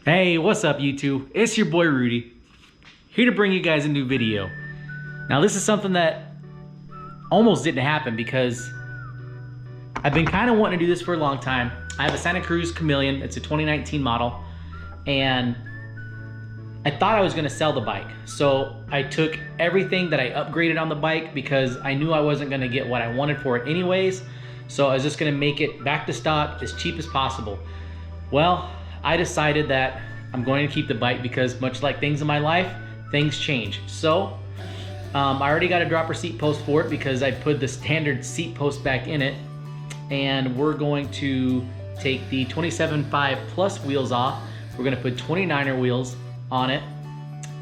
Hey, what's up YouTube? It's your boy Rudy, here to bring you guys a new video. Now this is something that almost didn't happen because I've been kind of wanting to do this for a long time. I have a Santa Cruz Chameleon, it's a 2019 model, and I thought I was gonna sell the bike. So I took everything that I upgraded on the bike because I knew I wasn't gonna get what I wanted for it anyways. So I was just gonna make it back to stock as cheap as possible. Well, I decided that I'm going to keep the bike because much like things in my life, things change. So I already got a dropper seat post for it because I put the standard seat post back in it. And we're going to take the 27.5 plus wheels off. We're gonna put 29er wheels on it.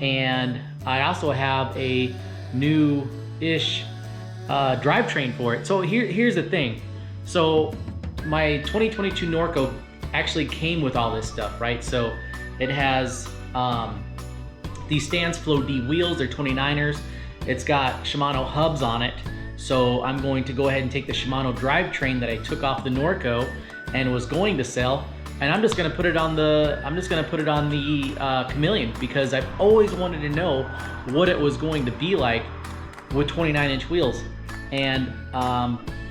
And I also have a new-ish drivetrain for it. So here's the thing. So my 2022 Norco actually came with all this stuff, right? So it has these Stance Flow D wheels, they're 29ers. It's got Shimano hubs on it. So I'm going to go ahead and take the Shimano drivetrain that I took off the Norco and was going to sell, and I'm just gonna put it on the Chameleon because I've always wanted to know what it was going to be like with 29-inch wheels. And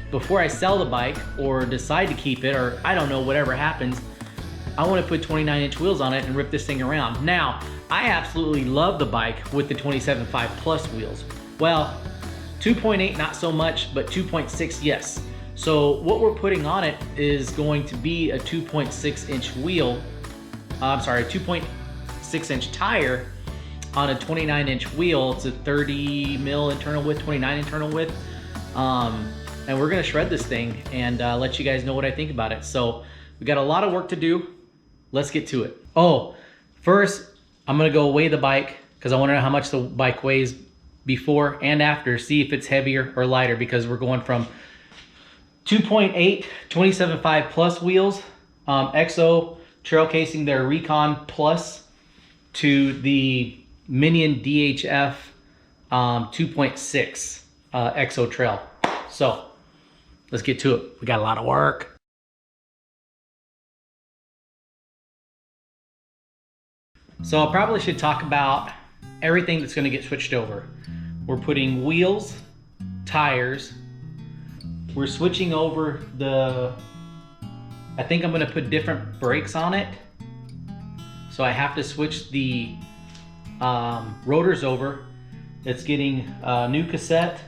before I sell the bike or decide to keep it, or I don't know, whatever happens, I want to put 29-inch wheels on it and rip this thing around. Now, I absolutely love the bike with the 27.5 plus wheels. Well, 2.8 not so much, but 2.6 yes. So what we're putting on it is going to be a 2.6-inch wheel, a 2.6-inch tire on a 29-inch wheel. It's a 30 mil internal width, 29 internal width. And we're gonna shred this thing and let you guys know what I think about it. So we got a lot of work to do. Let's get to it. Oh, first I'm gonna go weigh the bike because I wanna know how much the bike weighs before and after, see if it's heavier or lighter, because we're going from 2.8 27.5 plus wheels, XO trail casing, their Recon Plus, to the Minion DHF 2.6 XO trail. So let's get to it. We got a lot of work. So I probably should talk about everything that's going to get switched over. We're putting wheels, tires. We're switching over I think I'm going to put different brakes on it. So I have to switch the rotors over. It's getting a new cassette,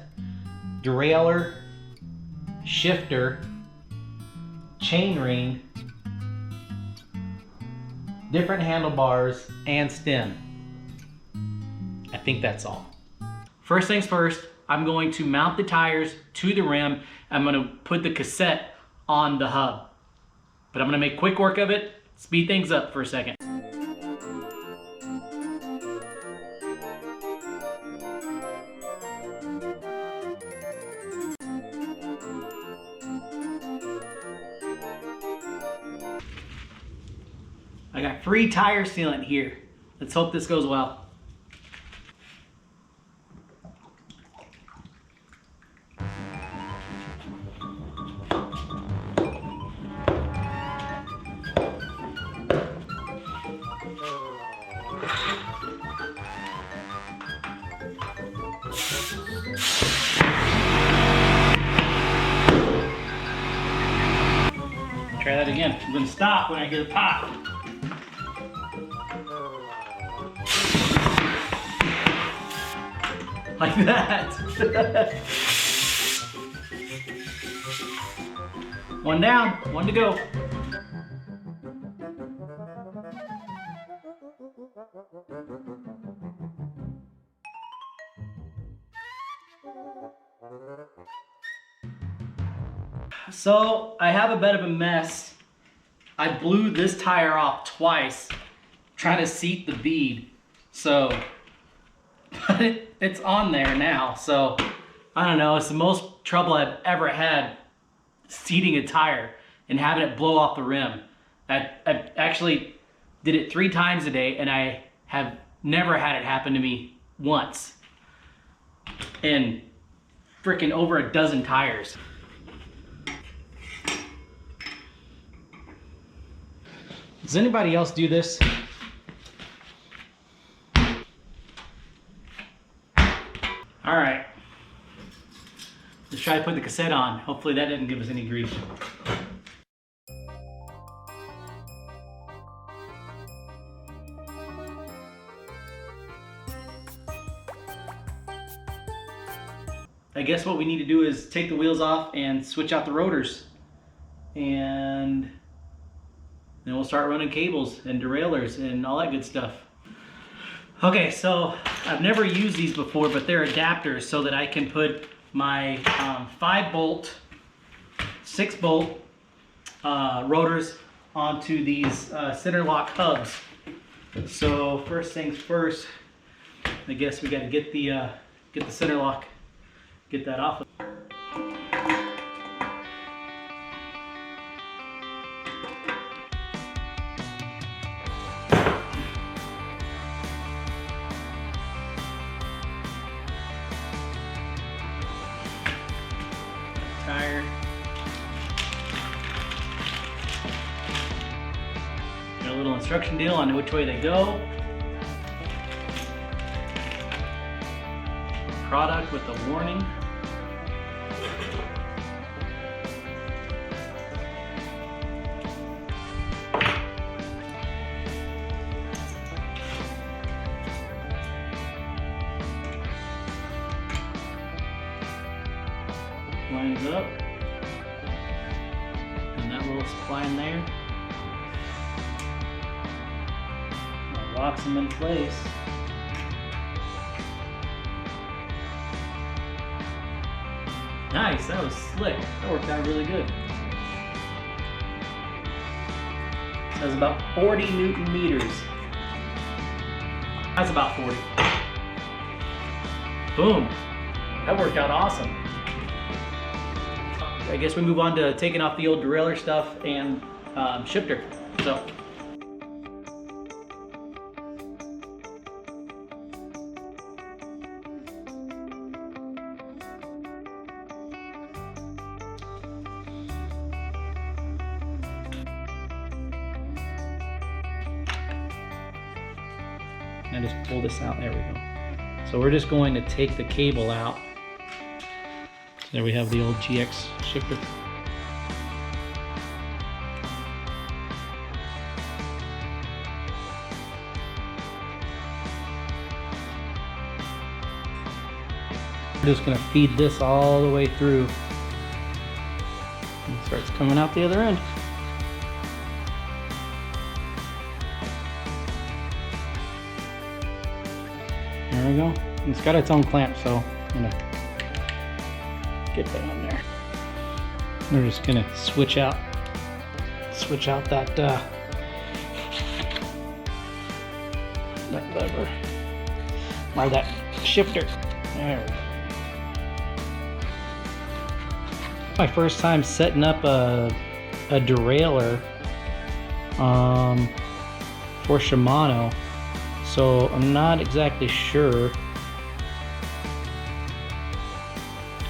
derailleur, shifter, chainring, different handlebars, and stem. I think that's all. First things first, I'm going to mount the tires to the rim. I'm going to put the cassette on the hub. But I'm going to make quick work of it, speed things up for a second. I got free tire sealant here. Let's hope this goes well. Try that again. I'm gonna stop when I hear the pop. Like that. One down, one to go. So I have a bit of a mess. I blew this tire off twice trying to seat the bead. So it's on there now. So I don't know, it's the most trouble I've ever had seating a tire and having it blow off the rim. I actually did it 3 times a day and I have never had it happen to me once in freaking over a dozen tires. Does anybody else do this? All right. Let's try to put the cassette on. Hopefully that didn't give us any grief. I guess what we need to do is take the wheels off and switch out the rotors. And then we'll start running cables and derailleurs and all that good stuff. Okay, so I've never used these before, but they're adapters so that I can put my 5-bolt, 6-bolt rotors onto these center lock hubs. So first things first, I guess we got to get the center lock, get that off. Tire. Got a little instruction deal on which way they go. Product with a warning. Lines up, and that little spline there that locks them in place. Nice, that was slick. That worked out really good. That was about 40 Newton meters. That's about 40. Boom, that worked out awesome. I guess we move on to taking off the old derailleur stuff and shifter. So. And just pull this out, there we go. So we're just going to take the cable out. There we have the old GX shifter. We're just going to feed this all the way through. And it starts coming out the other end. There we go. It's got its own clamp, so I'm going to get that on there. We're just gonna switch out that lever or that shifter. There we go. My first time setting up a derailleur for Shimano, so I'm not exactly sure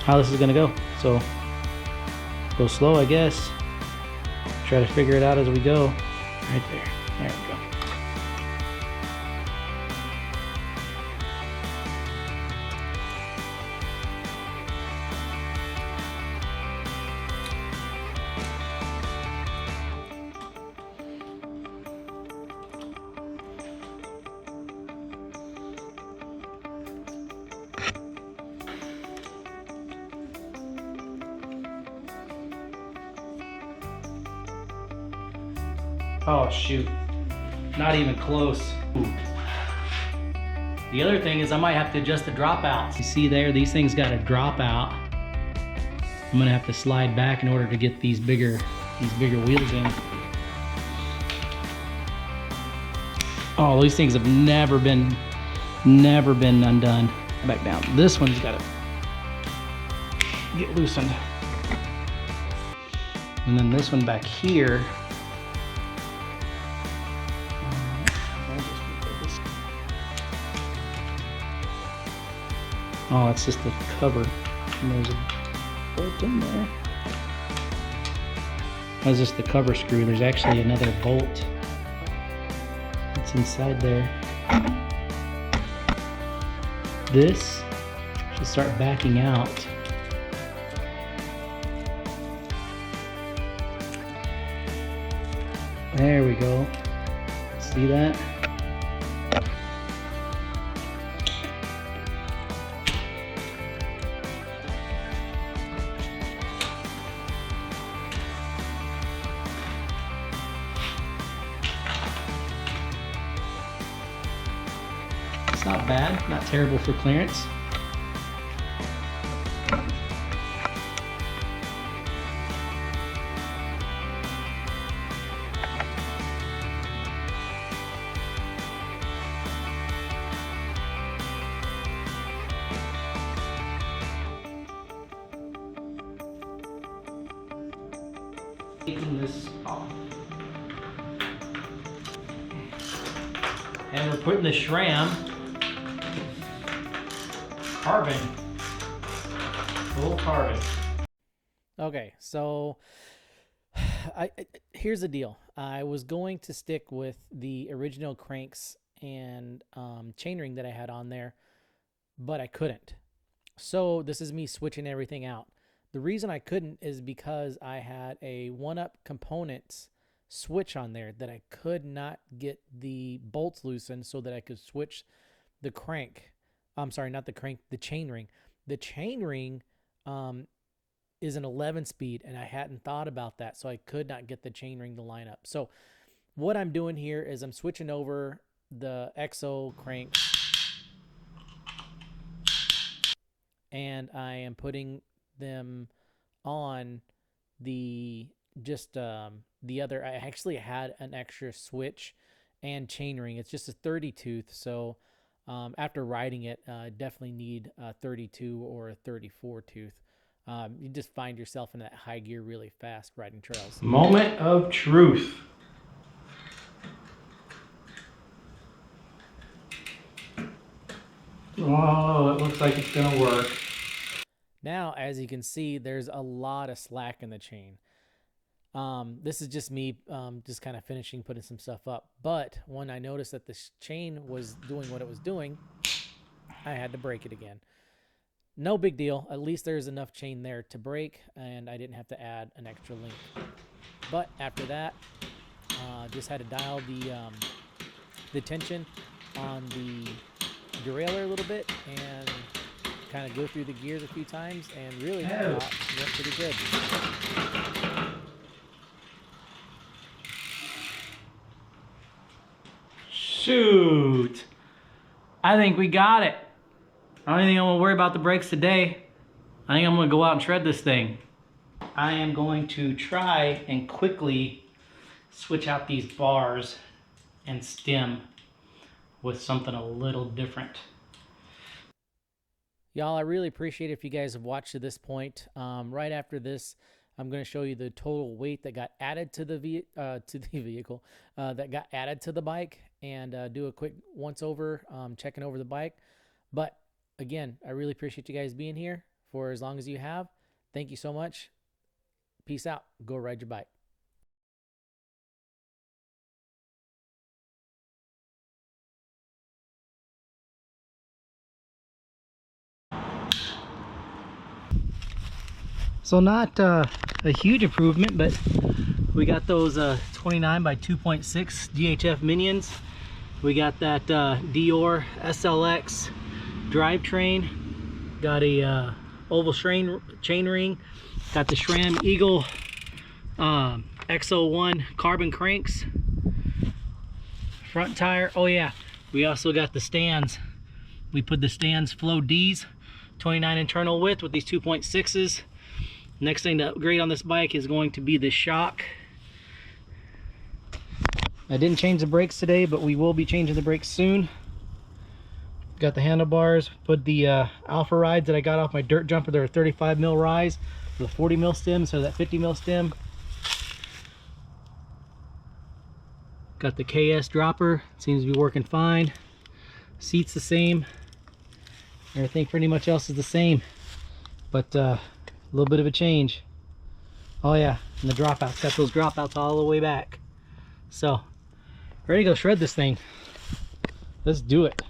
how this is gonna go. So go slow, I guess. Try to figure it out as we go. Right there. There we go. Oh shoot, not even close. Ooh. The other thing is I might have to adjust the dropouts. You see there, these things got a dropout. I'm gonna have to slide back in order to get these bigger wheels in. Oh, these things have never been undone. Back down. This one's gotta get loosened. And then this one back here. Oh, it's just the cover. And there's a bolt in there. That's just the cover screw. There's actually another bolt It's inside there. This should start backing out. There we go. See that? It's not bad, not terrible for clearance. Taking this off. And we're putting the SRAM carbon, full carbon. Okay, so here's the deal. I was going to stick with the original cranks and chainring that I had on there, but I couldn't. So this is me switching everything out. The reason I couldn't is because I had a one-up components switch on there that I could not get the bolts loosened so that I could switch the crank. I'm sorry, not the crank, the chain ring. The chain ring is an 11-speed, and I hadn't thought about that, so I could not get the chain ring to line up. So what I'm doing here is I'm switching over the XO cranks, and I am putting them on the the other. I actually had an extra switch and chain ring. It's just a 30 tooth, so after riding it, definitely need a 32 or a 34 tooth. You just find yourself in that high gear really fast riding trails. Moment of truth. Oh, it looks like it's gonna work. Now, as you can see, there's a lot of slack in the chain. This is just me just kind of finishing putting some stuff up. But when I noticed that this chain was doing what it was doing, I had to break it again. No big deal. At least there's enough chain there to break, and I didn't have to add an extra link. But after that, just had to dial the tension on the derailleur a little bit and kind of go through the gears a few times, and really went pretty good. Shoot, I think we got it. I don't think I'm gonna worry about the brakes today. I think I'm gonna go out and shred this thing. I am going to try and quickly switch out these bars and stem with something a little different. Y'all, I really appreciate it if you guys have watched to this point. Right after this, I'm going to show you the total weight that got added to the vehicle, that got added to the bike, and do a quick once over, checking over the bike. But again, I really appreciate you guys being here for as long as you have. Thank you so much. Peace out. Go ride your bike. So not a huge improvement, but we got those 29 by 2.6 DHF minions. We got that Dior SLX drivetrain. Got a oval chain ring. Got the SRAM Eagle XO1 carbon cranks. Front tire. Oh yeah, we also got the stands. We put the stands Flow Ds, 29 internal width with these 2.6s. Next thing to upgrade on this bike is going to be the shock. I didn't change the brakes today, but we will be changing the brakes soon. Got the handlebars, put the Alpha Rides that I got off my dirt jumper. They're a 35 mil rise with a 40 mil stem, so that 50 mil stem. Got the KS dropper, seems to be working fine. Seat's the same. Everything pretty much else is the same, but a little bit of a change. Oh yeah, and the dropouts, got those dropouts all the way back. So Ready to go shred this thing. Let's do it.